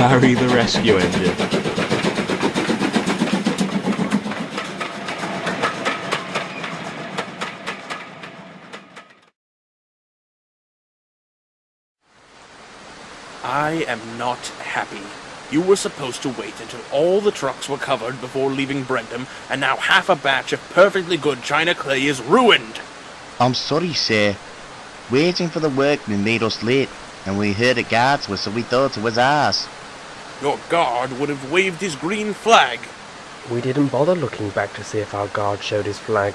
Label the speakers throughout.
Speaker 1: Barry the rescue engine.
Speaker 2: I am not happy. You were supposed to wait until all the trucks were covered before leaving Brentham, and now half a batch of perfectly good china clay is ruined.
Speaker 3: I'm sorry, sir. Waiting for the workmen made us late, and we heard a guard's whistle, we thought it was ours.
Speaker 2: Your guard would have waved his green flag.
Speaker 4: We didn't bother looking back to see if our guard showed his flag.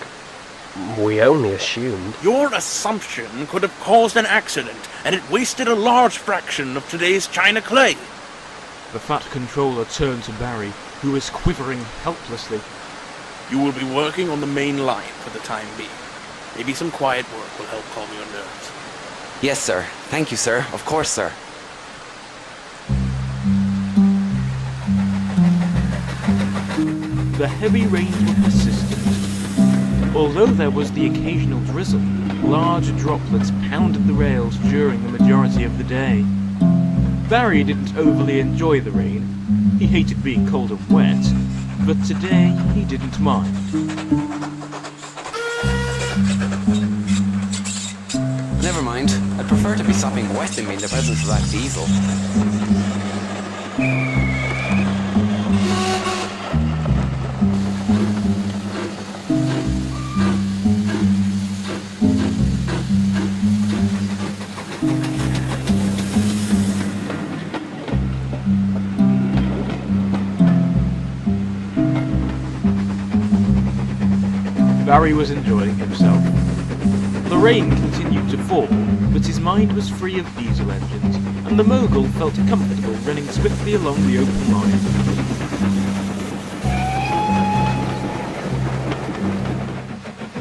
Speaker 4: We only assumed.
Speaker 2: Your assumption could have caused an accident, and it wasted a large fraction of today's china clay.
Speaker 1: The fat controller turned to Barry, who was quivering helplessly.
Speaker 2: You will be working on the main line for the time being. Maybe some quiet work will help calm your nerves.
Speaker 5: Yes, sir. Thank you, sir. Of course, sir.
Speaker 1: The heavy rains were persistent. Although there was the occasional drizzle, large droplets pounded the rails during the majority of the day. Barry didn't overly enjoy the rain. He hated being cold and wet, but today he didn't mind.
Speaker 5: Never mind. I'd prefer to be sopping wet than be in the presence of that diesel.
Speaker 1: Barry was enjoying himself. The rain continued to fall, but his mind was free of diesel engines, and the mogul felt comfortable running swiftly along the open line.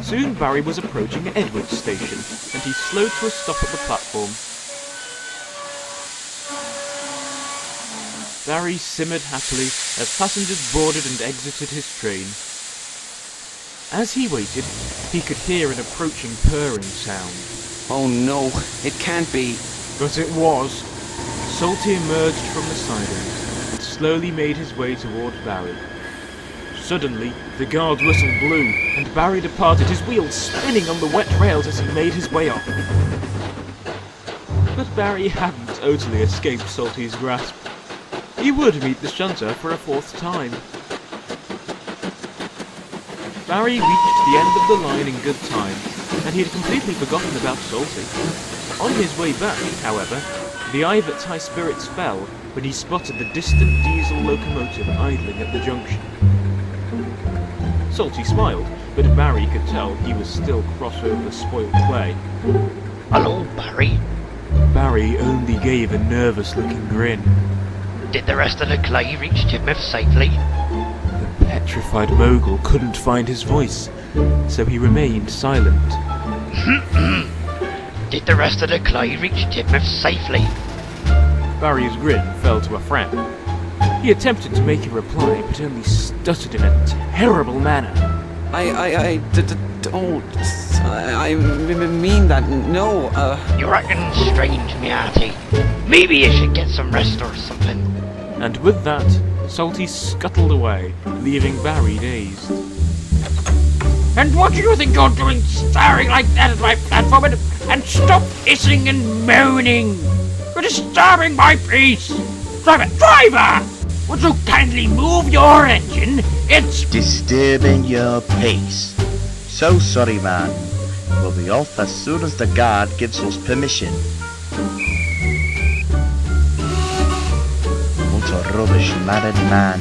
Speaker 1: Soon Barry was approaching Edward's station, and he slowed to a stop at the platform. Barry simmered happily as passengers boarded and exited his train. As he waited, he could hear an approaching purring sound.
Speaker 5: Oh no, it can't be.
Speaker 1: But it was. Salty emerged from the sidings and slowly made his way toward Barry. Suddenly, the guard's whistle blew, and Barry departed, his wheels spinning on the wet rails as he made his way off. But Barry hadn't totally escaped Salty's grasp. He would meet the shunter for a fourth time. Barry reached the end of the line in good time, and he had completely forgotten about Salty. On his way back, however, the Ivert's high spirits fell when he spotted the distant diesel locomotive idling at the junction. Salty smiled, but Barry could tell he was still cross over spoiled clay.
Speaker 6: Hello, Barry.
Speaker 1: Barry only gave a nervous-looking grin.
Speaker 6: Did the rest of the clay reach Timoth safely?
Speaker 1: The petrified mogul couldn't find his voice, so he remained silent.
Speaker 6: Did the rest of the clay reach Timoth safely?
Speaker 1: Barry's grin fell to a frown. He attempted to make a reply, but only stuttered in a terrible manner.
Speaker 5: I mean that, no,
Speaker 6: You're acting strange, me hearty. Maybe you should get some rest or something.
Speaker 1: And with that, Salty scuttled away, leaving Barry dazed.
Speaker 7: And what do you think you're doing staring like that at my platform? And stop hissing and moaning! You're disturbing my peace! Driver! Would you kindly move your engine? It's
Speaker 3: Disturbing your peace. So sorry, man. We'll be off as soon as the guard gives us permission. What a rubbish-mannered man.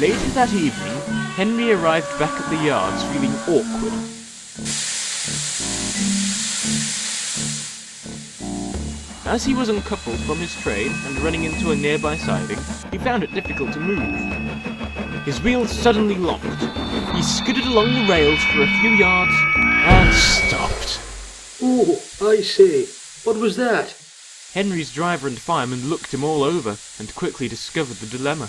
Speaker 1: Later that evening, Henry arrived back at the yards feeling awkward. As he was uncoupled from his train and running into a nearby siding, he found it difficult to move. His wheels suddenly locked. He skidded along the rails for a few yards and stopped.
Speaker 8: Oh, I say, what was that?
Speaker 1: Henry's driver and fireman looked him all over and quickly discovered the dilemma.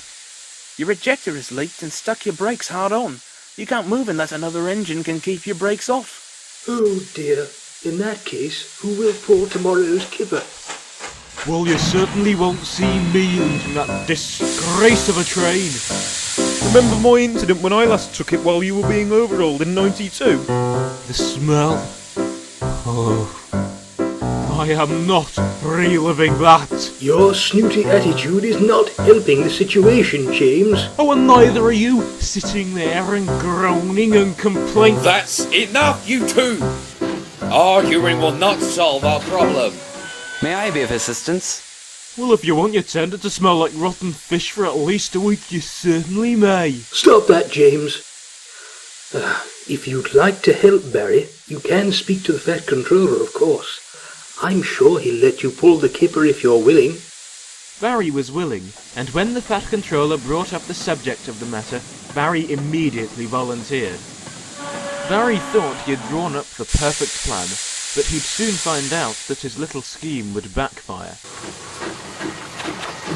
Speaker 2: Your ejector is leaked and stuck your brakes hard on. You can't move unless another engine can keep your brakes off.
Speaker 8: Oh dear, In that case, who will pull tomorrow's kipper?
Speaker 1: Well, you certainly won't see me leading that disgrace of a train.
Speaker 9: Remember my incident when I last took it while you were being overhauled in '92?
Speaker 1: The smell. Oh, I am not reliving that.
Speaker 8: Your snooty attitude is not helping the situation, James.
Speaker 1: Oh, and neither are you, sitting there and groaning and complaining.
Speaker 10: That's enough, you two! Arguing will not solve our problem.
Speaker 5: May I be of assistance?
Speaker 1: Well, if you want your tender to smell like rotten fish for at least a week, you certainly may.
Speaker 8: Stop that, James. If you'd like to help Barry, you can speak to the Fat Controller, of course. I'm sure he'll let you pull the kipper if you're willing.
Speaker 1: Barry was willing, and when the Fat Controller brought up the subject of the matter, Barry immediately volunteered. Barry thought he had drawn up the perfect plan, but he'd soon find out that his little scheme would backfire.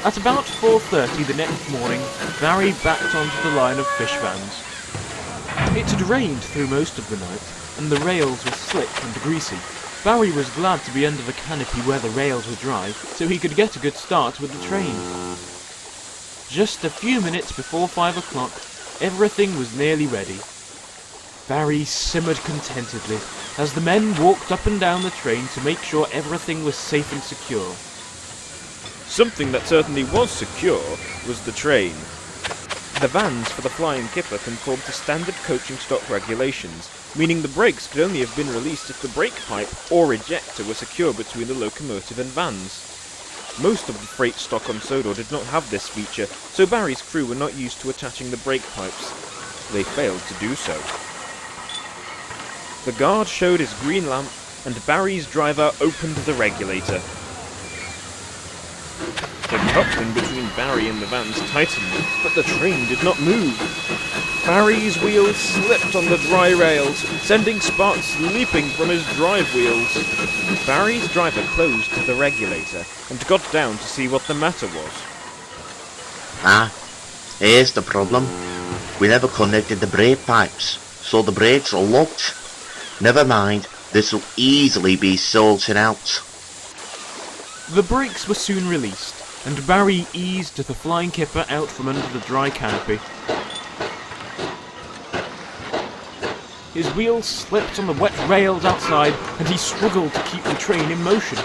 Speaker 1: At about 4:30 the next morning, Barry backed onto the line of fish vans. It had rained through most of the night, and the rails were slick and greasy. Barry was glad to be under the canopy where the rails were dry, so he could get a good start with the train. Just a few minutes before 5 o'clock, everything was nearly ready. Barry simmered contentedly as the men walked up and down the train to make sure everything was safe and secure.
Speaker 9: Something that certainly was secure was the train. The vans for the Flying Kipper conformed to standard coaching stock regulations, meaning the brakes could only have been released if the brake pipe or ejector were secure between the locomotive and vans. Most of the freight stock on Sodor did not have this feature, so Barry's crew were not used to attaching the brake pipes. They failed to do so. The guard showed his green lamp, and Barry's driver opened the regulator. The coupling between Barry and the vans tightened, but the train did not move. Barry's wheels slipped on the dry rails, sending sparks leaping from his drive wheels. Barry's driver closed the regulator and got down to see what the matter was.
Speaker 3: Here's the problem. We never connected the brake pipes, so the brakes are locked. Never mind, this will easily be sorted out.
Speaker 1: The brakes were soon released, and Barry eased the Flying Kipper out from under the dry canopy. His wheels slipped on the wet rails outside, and he struggled to keep the train in motion.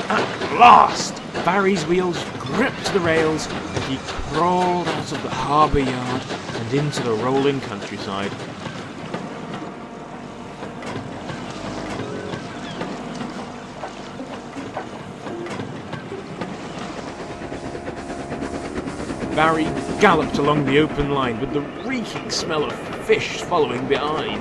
Speaker 1: At last, Barry's wheels gripped the rails, and he crawled out of the harbour yard and into the rolling countryside. Barry galloped along the open line with the reeking smell of fish following behind.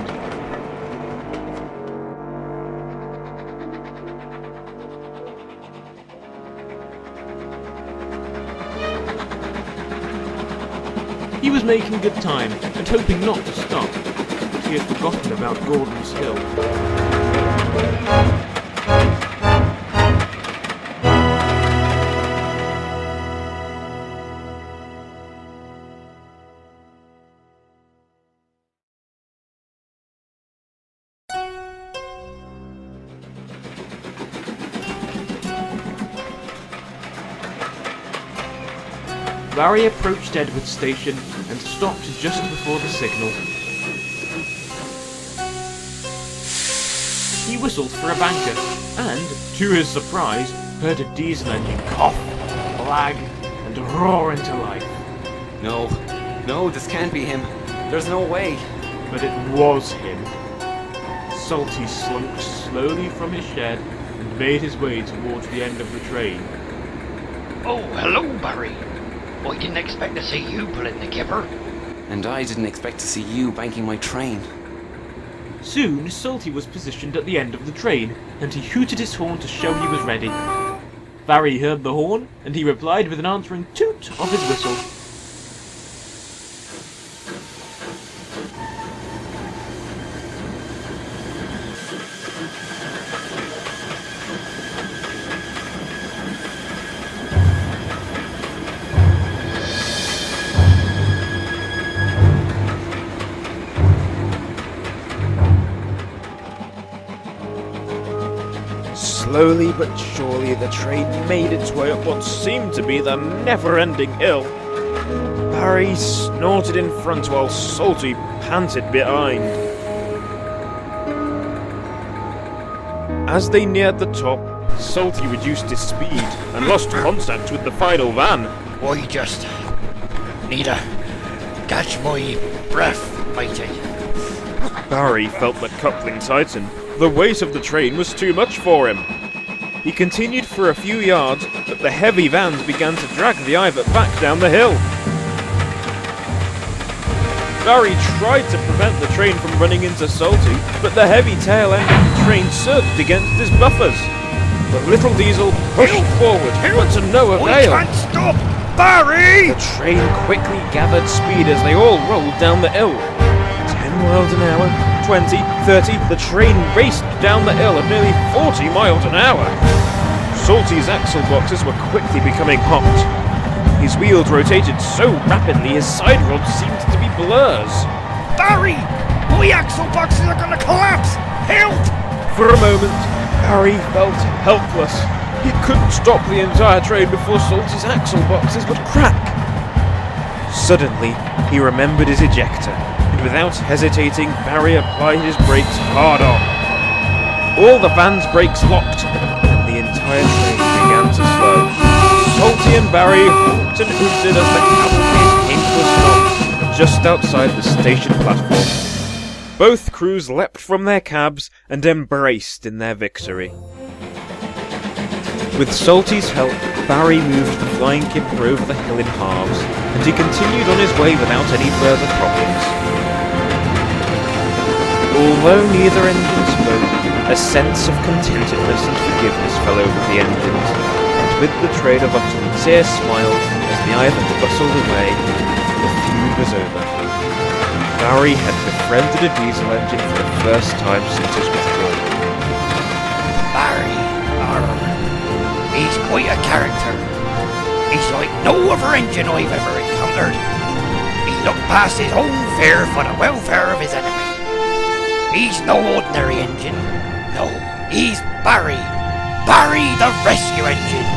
Speaker 1: He was making good time and hoping not to stop, but he had forgotten about Gordon's Hill. Barry approached Edward Station and stopped just before the signal. He whistled for a banker and, to his surprise, heard a diesel engine cough, lag, and roar into life.
Speaker 5: No, this can't be him. There's no way.
Speaker 1: But it was him. Salty slunk slowly from his shed and made his way towards the end of the train.
Speaker 6: Oh, hello, Barry. I didn't expect to see you pulling the kipper.
Speaker 5: And I didn't expect to see you banking my train.
Speaker 1: Soon, Salty was positioned at the end of the train, and he hooted his horn to show he was ready. Barry heard the horn, and he replied with an answering toot of his whistle.
Speaker 9: Slowly but surely the train made its way up what seemed to be the never-ending hill. Barry snorted in front while Salty panted behind. As they neared the top, Salty reduced his speed and lost contact with the final van.
Speaker 6: I just need to catch my breath, matey.
Speaker 9: Barry felt the coupling tighten. The weight of the train was too much for him. He continued for a few yards, but the heavy vans began to drag the Ivat back down the hill. Barry tried to prevent the train from running into Salty, but the heavy tail end of the train surged against his buffers. The little diesel pushed forward, but to no avail.
Speaker 6: I can't stop, Barry!
Speaker 9: The train quickly gathered speed as they all rolled down the hill. 10 miles an hour, 20, 30, the train raced down the hill at nearly 40 miles an hour. Salty's axle boxes were quickly becoming hot. His wheels rotated so rapidly his side rods seemed to be blurs.
Speaker 6: Barry! My axle boxes are gonna collapse! Help!
Speaker 9: For a moment, Barry felt helpless. He couldn't stop the entire train before Salty's axle boxes would crack. Suddenly, he remembered his ejector, and without hesitating, Barry applied his brakes hard on. All the van's brakes locked, and the entire train began to slow. Salty and Barry honked and hooted as the cavalcade came to a stop just outside the station platform. Both crews leapt from their cabs and embraced in their victory. With Salty's help, Barry moved the flying kipper over the hill in halves, and he continued on his way without any further problems. Although neither engine spoke, a sense of contentedness and forgiveness fell over the engines, and with the train of sincere smiles as the Ivat bustled away, the feud was over. Barry had befriended a diesel engine for the first time since his withdrawal.
Speaker 6: Barry, he's quite a character. He's like no other engine I've ever encountered. He looked past his own fare for the welfare of his enemy. He's no ordinary engine. No, he's Barry. Barry the rescue engine.